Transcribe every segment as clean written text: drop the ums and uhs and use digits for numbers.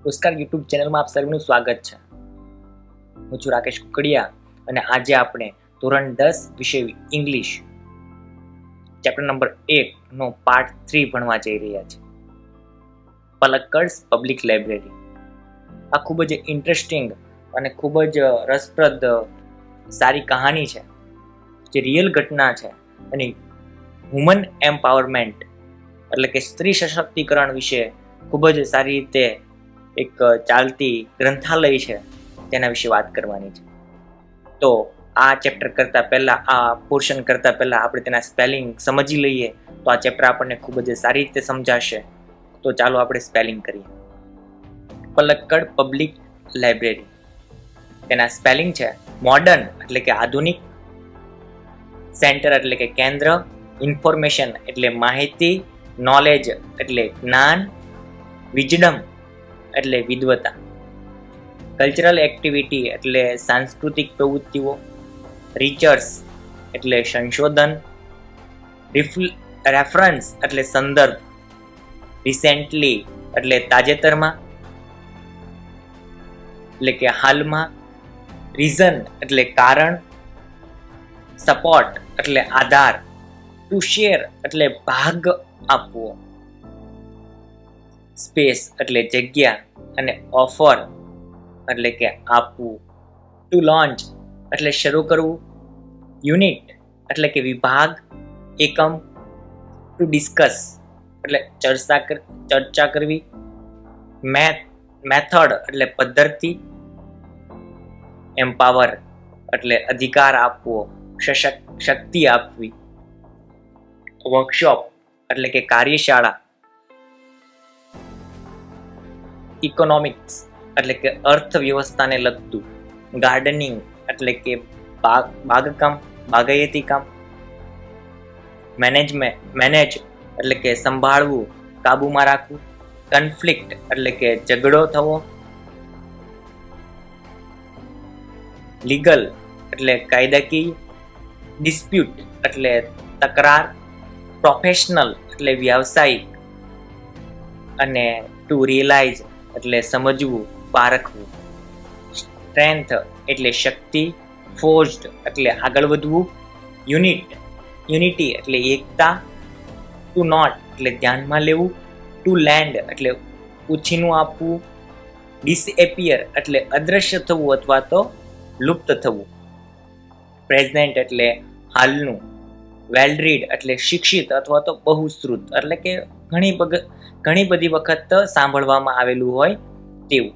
Pushkar YouTube ચેનલમાં આપ સર્વનું સ્વાગત છે. હું છું રાકેશ કુકડિયા અને આજે આપણે ધોરણ 10 વિષય ઇંગ્લિશ ચેપ્ટર નંબર 1 નો પાર્ટ 3 ભણવા જઈ રહ્યા છે. Palakkad's public library. આ ખૂબ જ ઇન્ટરેસ્ટિંગ અને ખૂબ જ રસપ્રદ સારી કહાની છે, જે રિયલ ઘટના છે અને હ્યુમન એમ્પાવરમેન્ટ એટલે કે સ્ત્રી સશક્તિકરણ વિશે ખૂબ જ સારી રીતે એક ચાલતી ગ્રંથાલય છે તેના વિશે વાત કરવાની છે. તો આ ચેપ્ટર કરતાં પહેલાં, આ પોર્શન કરતાં પહેલાં આપણે તેના સ્પેલિંગ સમજી લઈએ તો આ ચેપ્ટર આપણને ખૂબ જ સારી રીતે સમજાશે. તો ચાલો આપણે સ્પેલિંગ કરીએ. પલક્કડ પબ્લિક લાઇબ્રેરી, તેના સ્પેલિંગ છે મોડર્ન એટલે કે આધુનિક, સેન્ટર એટલે કે કેન્દ્ર, ઇન્ફોર્મેશન એટલે માહિતી, નોલેજ એટલે જ્ઞાન, વિજડમ એટલે વિદ્વતા, કલ્ચરલ એક્ટિવિટી એટલે સાંસ્કૃતિક પ્રવૃત્તિઓ, રિસર્ચ એટલે સંશોધન, રેફરન્સ એટલે સંદર્ભ, રિસેન્ટલી એટલે તાજેતરમાં એટલે કે હાલમાં, રીઝન એટલે કારણ, સપોર્ટ એટલે આધાર, ટુ શેર એટલે ભાગ આપવો, સ્પેસ એટલે જગ્યા અને ઓફર એટલે કે આપવું, ટુ લોન્ચ એટલે શરૂ કરવું, યુનિટ એટલે કે વિભાગ, એકમ, ટુ ડિસ્કસ એટલે ચર્ચા કરવી, મેથડ એટલે પદ્ધતિ, એમ્પાવર એટલે અધિકાર આપવો, શક્તિ આપવી, વર્કશોપ એટલે કે કાર્યશાળા, ઇકોનોમિક્સ એટલે કે અર્થવ્યવસ્થાને લગતું, ગાર્ડનિંગ એટલે કે બાગકામ, બાગાયતી કામ, મેનેજ એટલે કે સંભાળવું, કાબૂમાં રાખવું, કન્ફ્લિક્ટ એટલે કે ઝઘડો થવો, લીગલ એટલે કાયદાકીય, ડિસ્પ્યુટ એટલે તકરાર, પ્રોફેશનલ એટલે વ્યાવસાયિક અને ટુ રિયલાઇઝ એટલે સમજવું, પારખવું, સ્ટ્રેન્થ એટલે શક્તિ, ફોર્સ્ડ એટલે આગળ વધવું, યુનિટી એટલે એકતા, ટુ નોટ એટલે ધ્યાનમાં લેવું, ટુ લેન્ડ એટલે ઉછીનું આપવું, ડિસએપિયર એટલે અદ્રશ્ય થવું અથવા તો લુપ્ત થવું, પ્રેઝન્ટ એટલે હાલનું, વેલ રીડ એટલે શિક્ષિત અથવા તો બહુશ્રુત એટલે કે ઘણી બધી વખત સાંભળવામાં આવેલું હોય તેવું,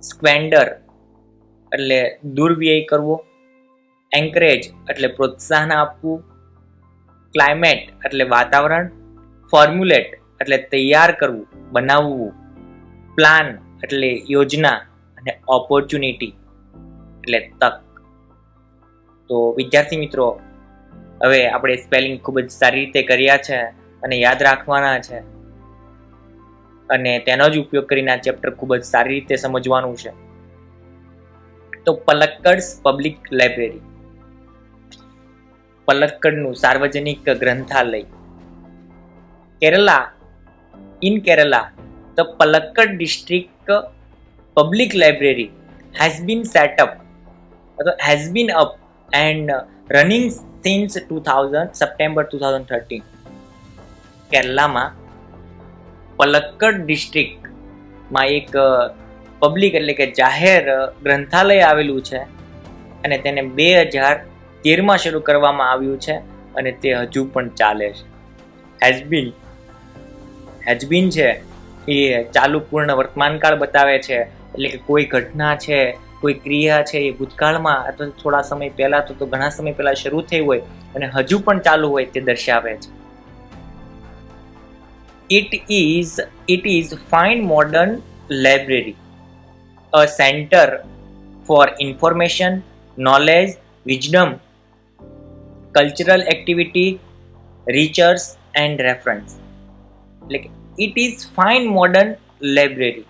સ્ક્વેન્ડર એટલે દુર્વ્યય કરવો, એન્કરેજ એટલે પ્રોત્સાહન આપવું, ક્લાઇમેટ એટલે વાતાવરણ, ફોર્મ્યુલેટ એટલે તૈયાર કરવું, બનાવવું, પ્લાન એટલે યોજના અને ઓપોર્ચ્યુનિટી એટલે તક. તો વિદ્યાર્થી મિત્રો, હવે આપણે સ્પેલિંગ ખૂબ જ સારી રીતે કર્યા છે અને યાદ રાખવાના છે અને તેનો જ ઉપયોગ કરીને આ ચેપ્ટર ખૂબ જ સારી રીતે સમજવાનું છે. તો પલક્કડ્સ પબ્લિક લાઇબ્રેરી, પલક્કડનું સાર્વજનિક ગ્રંથાલય. In Kerala, the Palakkad district public library has been up and running since September 2013. કેરલામાં Palakkad ડિસ્ટ્રિક્ટમાં એક પબ્લિક એટલે કે જાહેર ગ્રંથાલય આવેલું છે અને તેને 2013માં શરૂ કરવામાં આવ્યું છે અને તે હજુ પણ ચાલે છે. હેઝબીન છે એ ચાલુ પૂર્ણ વર્તમાનકાળ બતાવે છે, એટલે કે કોઈ ઘટના છે, કોઈ ક્રિયા છે એ ભૂતકાળમાં અથવા થોડા સમય પહેલાં તો ઘણા સમય પહેલાં શરૂ થઈ હોય અને હજુ પણ ચાલુ હોય તે દર્શાવે છે. It is fine modern library, a center for information, knowledge, wisdom, cultural activity, research and reference. એટલે કે it is fine modern library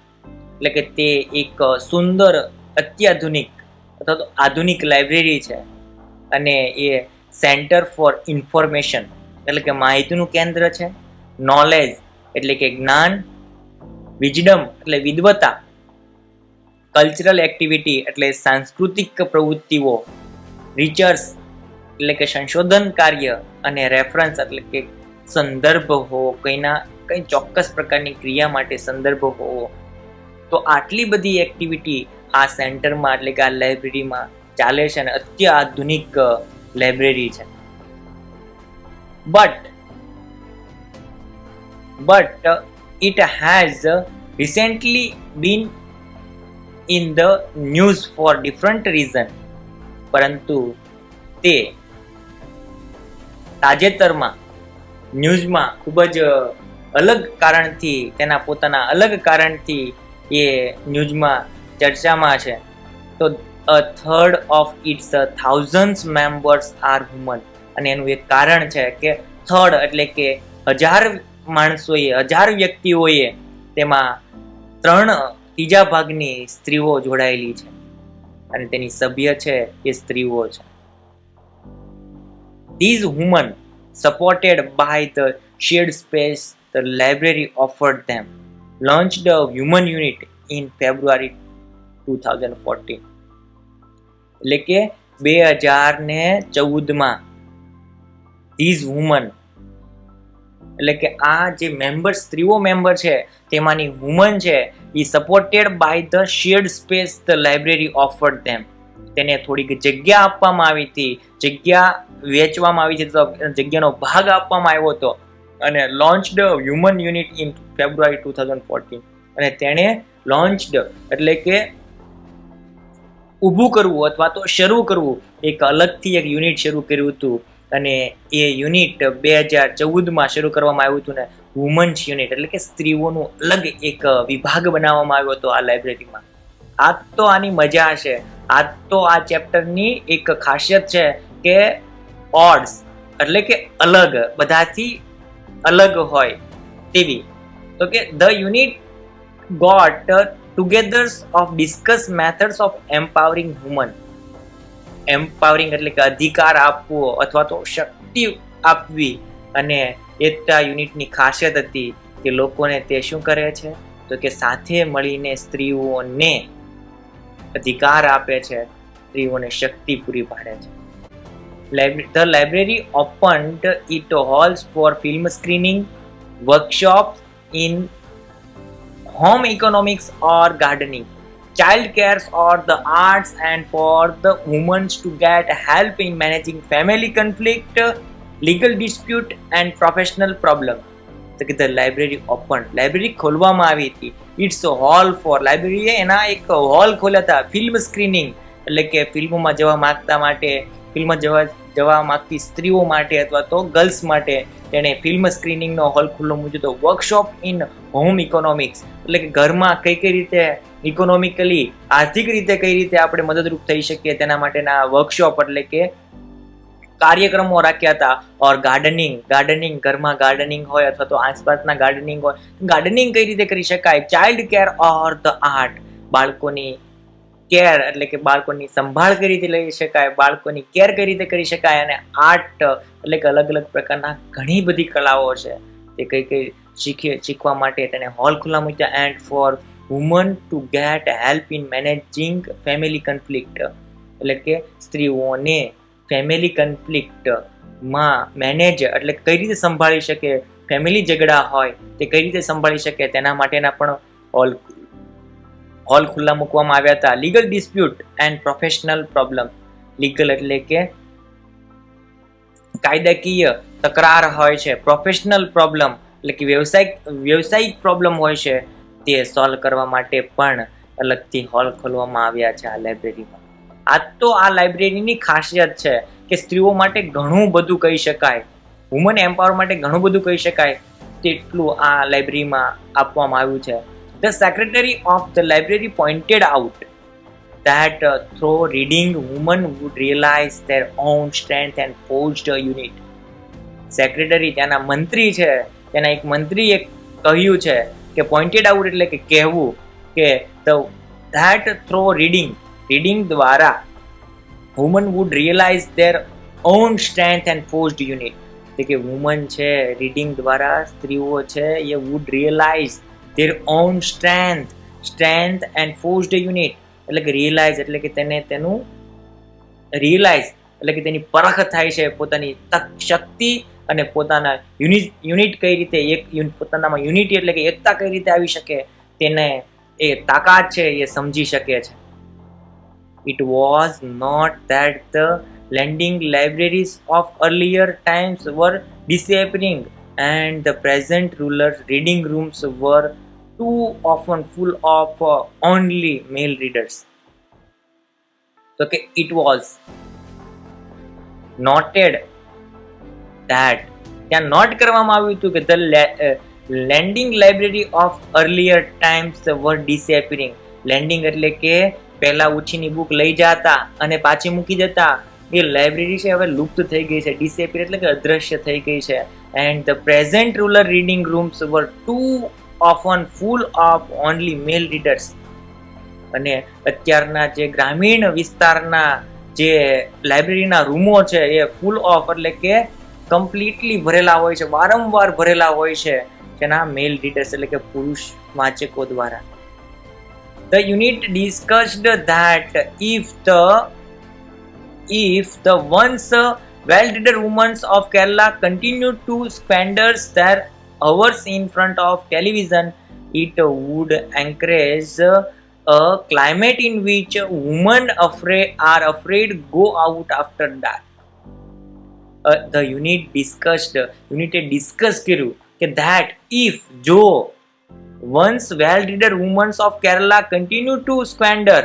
એટલે કે તે એક સુંદર અત્યાધુનિક અથવા તો આધુનિક લાઇબ્રેરી છે અને એ સેન્ટર ફોર ઇન્ફોર્મેશન એટલે કે માહિતીનું કેન્દ્ર છે, નોલેજ એટલે કે જ્ઞાન, વિજડમ એટલે વિદ્વતા, કલ્ચરલ એક્ટિવિટી એટલે સાંસ્કૃતિક પ્રવૃત્તિઓ, રિસર્ચ એટલે કે સંશોધન કાર્ય, અને રેફરન્સ એટલે કે સંદર્ભ હોવો, કંઈ ચોક્કસ પ્રકારની ક્રિયા માટે સંદર્ભ હોવો. તો આટલી બધી એક્ટિવિટી આ સેન્ટરમાં એટલે કે આ લાઇબ્રેરીમાં ચાલે છે અને અત્યાધુનિક લાઇબ્રેરી છે. but it has recently been in the news for different reason. પરંતુ તે તાજેતરમાં ન્યૂઝમાં ખૂબ જ અલગ કારણથી, તેના પોતાના અલગ કારણથી એ ન્યૂઝમાં ચર્ચામાં છે. તો a third of its thousands members are women. અને એનું એક કારણ છે કે થર્ડ એટલે કે 1000 માણસોએ, 1000 વ્યક્તિઓએ તેમાં ત્રીજા ભાગની સ્ત્રીઓ જોડાયેલી છે અને તેની સભ્ય છે એ સ્ત્રીઓ છે. These women, supported by the shared space the library offered them, launched a women unit in February 2014. એટલે કે 2014માં these women એટલે કે આ જે સ્ત્રીઓ મેમ્બર છે તેમાંની વુમન છે એ supported by the shared space the library offered them. તેને થોડીક જગ્યા આપવામાં આવી હતી, જગ્યા વેચવામાં આવી હતી, તો જગ્યાનો ભાગ આપવામાં આવ્યો હતો અને લોન્ચડ હ્યુમન યુનિટ ઇન ફેબ્રુઆરી 2014. અને તેણે લોન્ચડ એટલે કે ઊભું કરવું અથવા તો શરૂ કરવું, એક અલગથી એક યુનિટ શરૂ કર્યું હતું અને એ યુનિટ 2014માં શરૂ કરવામાં આવ્યું હતું ને વુમન્સ યુનિટ એટલે કે સ્ત્રીઓનું અલગ એક વિભાગ બનાવવામાં આવ્યો હતો આ લાઇબ્રેરીમાં. આ તો આની મજા છે, આ તો આ ચેપ્ટરની એક ખાસિયત છે કે ઓડ્સ એટલે કે અલગ, બધાથી અલગ હોય તેવી. તો કે the unit got togethers of discuss methods of empowering women. Empowering એટલે કે અધિકાર આપવો અથવા તો શક્તિ આપવી. અને એકતા યુનિટની ખાસિયત હતી કે લોકોને તે શું કરે છે તો કે સાથે મળીને સ્ત્રીઓને અધિકાર આપે છે, સ્ત્રીઓને શક્તિ પૂરી પાડે છે. The library opened its halls for film screening, workshops in home economics or gardening, child care or the arts, and for the women to get help in managing family conflict, legal dispute and professional problem. તો કે the library open, library ખોલવામાં આવી હતી. It's hall four, લાઇબ્રેરીએ એના એક hall ખોલ્યા હતા film screening એટલે કે ફિલ્મોમાં જવા માંગતી સ્ત્રીઓ માટે અથવા તો ગર્લ્સ માટે તેણે ફિલ્મ સ્ક્રીનિંગનો હોલ ખુલ્લો મૂક્યો હતો. વર્કશોપ ઇન હોમ ઇકોનોમિક્સ એટલે કે ઘરમાં કઈ રીતે ઇકોનોમિકલી, આર્થિક રીતે કઈ રીતે આપણે મદદરૂપ થઈ શકીએ તેના માટેના વર્કશોપ એટલે કે કાર્યક્રમો રાખ્યા હતા. ઓર ગાર્ડનિંગ, ઘરમાં ગાર્ડનિંગ હોય અથવા તો આસપાસના ગાર્ડનિંગ હોય, ગાર્ડનિંગ કઈ રીતે કરી શકાય. Child care or the art, બાળકોની કેર એટલે કે બાળકોની સંભાળ કઈ રીતે લઈ શકાય, બાળકોની કેર કઈ રીતે કરી શકાય. અને આર્ટ એટલે કે અલગ અલગ પ્રકારના ઘણી બધી કલાઓ છે તે કઈ શીખવા માટે તેને હોલ ખુલ્લા મૂક્યા. And for woman to get help in managing family conflict એટલે કે સ્ત્રીઓને ફેમિલી કન્ફ્લિક્ટમાં મેનેજ એટલે કઈ રીતે સંભાળી શકે, ફેમિલી ઝઘડા હોય તે કઈ રીતે સંભાળી શકે તેના માટેના પણ હોલ ખુલ્લા મૂકવામાં આવ્યા હતા. Legal dispute and professional problem, legal એટલે કે કાયદાકીય તકરાર હોય છે, પ્રોફેશનલ પ્રોબ્લેમ એટલે કે વ્યવસાયિક પ્રોબ્લેમ હોય છે, તે સોલ્વ કરવા માટે પણ અલગથી હોલ ખોલવામાં આવ્યા છે આ લાઇબ્રેરીમાં. આ તો આ લાઇબ્રેરીની ખાસિયત છે કે સ્ત્રીઓ માટે ઘણું બધું કહી શકાય, વુમન એમ્પાવર માટે ઘણું બધું કહી શકાય તેટલું આ લાઇબ્રેરીમાં આપવામાં આવ્યું છે. The secretary of the library pointed out that through reading, women would realize their own strength and forged a unit. Secretary, ત્યાંના મંત્રી છે, તેના એક મંત્રીએ કહ્યું છે કે પોઇન્ટેડ આઉટ એટલે કે કહેવું કે that through reading દ્વારા women would realize their own strength and forged unit. એટલે કે વુમન છે, રીડિંગ દ્વારા સ્ત્રીઓ છે એ would realize their own strength and forced unit એટલે કે રિયલાઇઝ એટલે કે તેનું રિયલાઇઝ એટલે કે તેની પરખ થાય છે પોતાની શક્તિ અને પોતાના યુનિટ કઈ રીતે પોતાનામાં યુનિટી એટલે કે એકતા કઈ રીતે આવી શકે તેને એ તાકાત છે એ સમજી શકે છે. It was not that the lending libraries of earlier times were disappearing and the present rulers' reading rooms were too often full of only male readers. Okay, it was noted that ત્યાં not કરવામાં આવ્યું હતું કે the lending library of earlier times were disappearing. Landing એટલે કે પહેલા ઉછીની book લઈ જતા અને પાછી મૂકી જતા એ લાઇબ્રેરી છે હવે લુપ્ત થઈ ગઈ છે. ડિસેપિયર એટલે કે અદ્રશ્ય થઈ ગઈ છે. And the present rural reading rooms were too often full of only male readers. અને અત્યારના જે ગ્રામીણ વિસ્તારના જે લાઇબ્રેરીના રૂમો છે એ ફૂલ ઓફ એટલે કે કમ્પ્લીટલી ભરેલા હોય છે, વારંવાર ભરેલા હોય છે જેના મેલ રીડર્સ એટલે કે પુરુષ વાચકો દ્વારા. The unit discussed that if the once well-read women of Kerala continued to squander their hours in front of television, it would encourage a climate in which women are afraid to go out after dark. The unit discussed કર્યું કે that if જો once well-read women of Kerala continue to squander,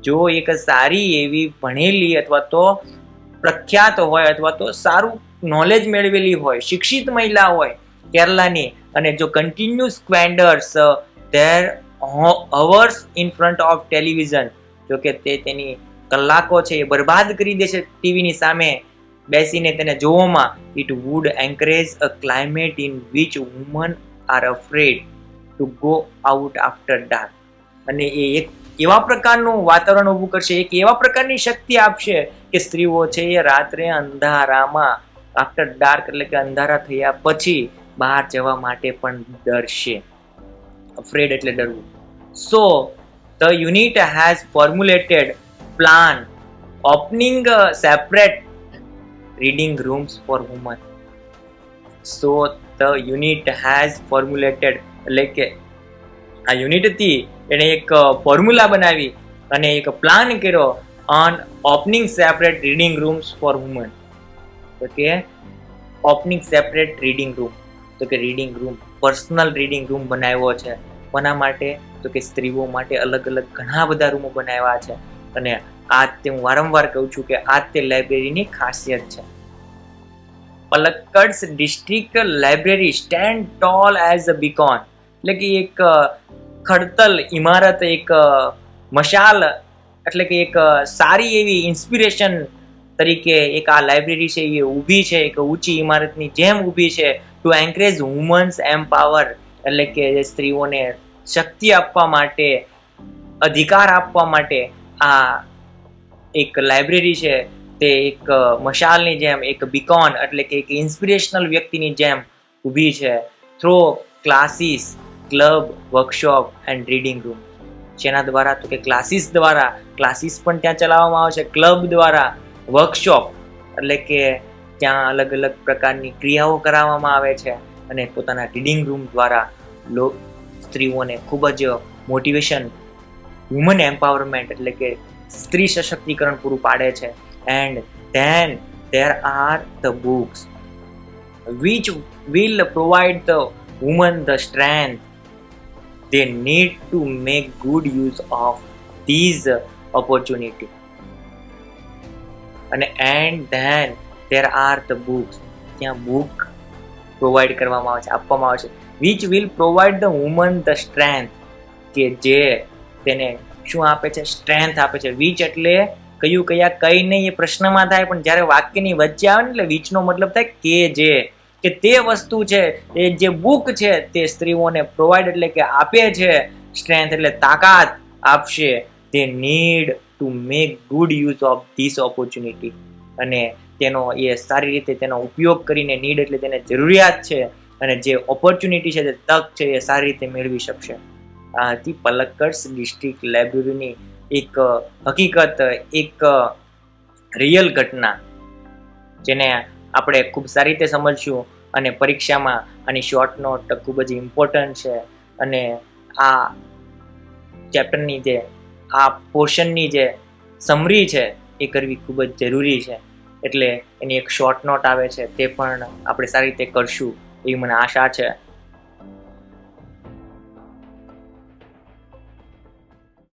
જો એક સારી એવી ભણેલી અથવા તો પ્રખ્યાત હોય અથવા તો સારું નોલેજ મેળવેલી હોય, શિક્ષિત મહિલા હોય કેરલાની, અને જો continue squanders their hours in front of television, જો કે તેની કલાકો છે એ બરબાદ કરી દે છે ટીવીની સામે બેસીને તેને જોવામાં, it would encourage a climate in which woman are afraid to go out after dark. અને એ એક એવા પ્રકારનું વાતાવરણ ઊભું કરશે, એક એવા પ્રકારની શક્તિ આપશે કે સ્ત્રીઓ છે એ રાત્રે અંધારામાં આફ્ટર ડાર્ક એટલે કે અંધારા થયા પછી બહાર જવા માટે પણ ડરશે. અફ્રેડ એટલે ડરવું. So the unit has formulated plan opening separate reading rooms for women. So the unit has formulated એટલે કે આ યુનિટ હતી એને એક ફોર્મ્યુલા બનાવી અને એક પ્લાન કર્યો on opening separate reading rooms for woman. તો કે ઓપનિંગ સેપરેટ રીડિંગ રૂમ, તો કે reading room, personal reading room બનાવ્યો છે. કોના માટે? તો કે સ્ત્રીઓ માટે અલગ અલગ ઘણા બધા રૂમો બનાવ્યા છે. અને આ તે હું વારંવાર કહું છું કે આ તે લાઇબ્રેરીની ખાસિયત છે. Palakkad's district library stand tall as a beacon, એટલે કે એક ખડતલ ઇમારત, એક મશાલ એટલે કે એક સારી એવી ઇન્સ્પિરેશન તરીકે એક આ લાઇબ્રેરી છે એ ઊભી છે, એક ઊંચી ઇમારતની જેમ ઊભી છે. ટુ એન્કરેજ વુમન્સ એમ્પાવર એટલે કે સ્ત્રીઓને શક્તિ આપવા માટે, અધિકાર આપવા માટે આ એક લાઇબ્રેરી છે તે એક મશાલની જેમ, એક બીકોન એટલે કે એક ઇન્સ્પિરેશનલ વ્યક્તિની જેમ ઊભી છે. Throw classes, club, workshop and reading room. જેના દ્વારા? તો કે ક્લાસીસ દ્વારા, ક્લાસીસ પણ ત્યાં ચલાવવામાં આવે છે, ક્લબ દ્વારા, વર્કશોપ એટલે કે ત્યાં અલગ અલગ પ્રકારની ક્રિયાઓ કરાવવામાં આવે છે, અને પોતાના રીડિંગ રૂમ દ્વારા સ્ત્રીઓને ખૂબ જ મોટિવેશન, વુમન એમ્પાવરમેન્ટ એટલે કે સ્ત્રી સશક્તિકરણ પૂરું પાડે છે. And then there are the books which will provide the women the strength they need to make good use of these opportunity. And then there are the books, ત્યાં book provide કરવામાં આવે છે, આપવામાં આવે છે, which will provide the woman the strength, કે જે તેને શું આપે છે? સ્ટ્રેન્થ આપે છે. which એટલે કયું, કયા, કઈ નહીં એ પ્રશ્નમાં થાય, પણ જ્યારે વાક્યની વચ્ચે આવે ને એટલે whichનો મતલબ થાય કે જે, કે તે વસ્તુ છે, એ જે બુક છે તે સ્ત્રીઓને પ્રોવાઈડ એટલે કે આપે છે, સ્ટ્રેન્થ એટલે તાકાત આપશે. they need to make good use of this opportunity, અને તેનો એ સારી રીતે તેનો ઉપયોગ કરીને, નીડ એટલે તેને જરૂરિયાત છે, અને જે ઓપોર્ચ્યુનિટી છે, જે તક છે, એ સારી રીતે મેળવી શકશે. આ હતી પલક્કડ ડિસ્ટ્રિક્ટ લાઇબ્રેરીની એક હકીકત, એક રિયલ ઘટના, જેને આપણે ખૂબ સારી રીતે સમજશું અને પરીક્ષામાં આની શોર્ટ નોટ ખૂબ જ ઇમ્પોર્ટન્ટ છે. અને આ ચેપ્ટરની જે આ પોર્શનની જે સમરી છે એ કરવી ખૂબ જ જરૂરી છે. એટલે એની એક શોર્ટ નોટ આવે છે, તે પણ આપણે સારી રીતે કરશું એવી મને આશા છે.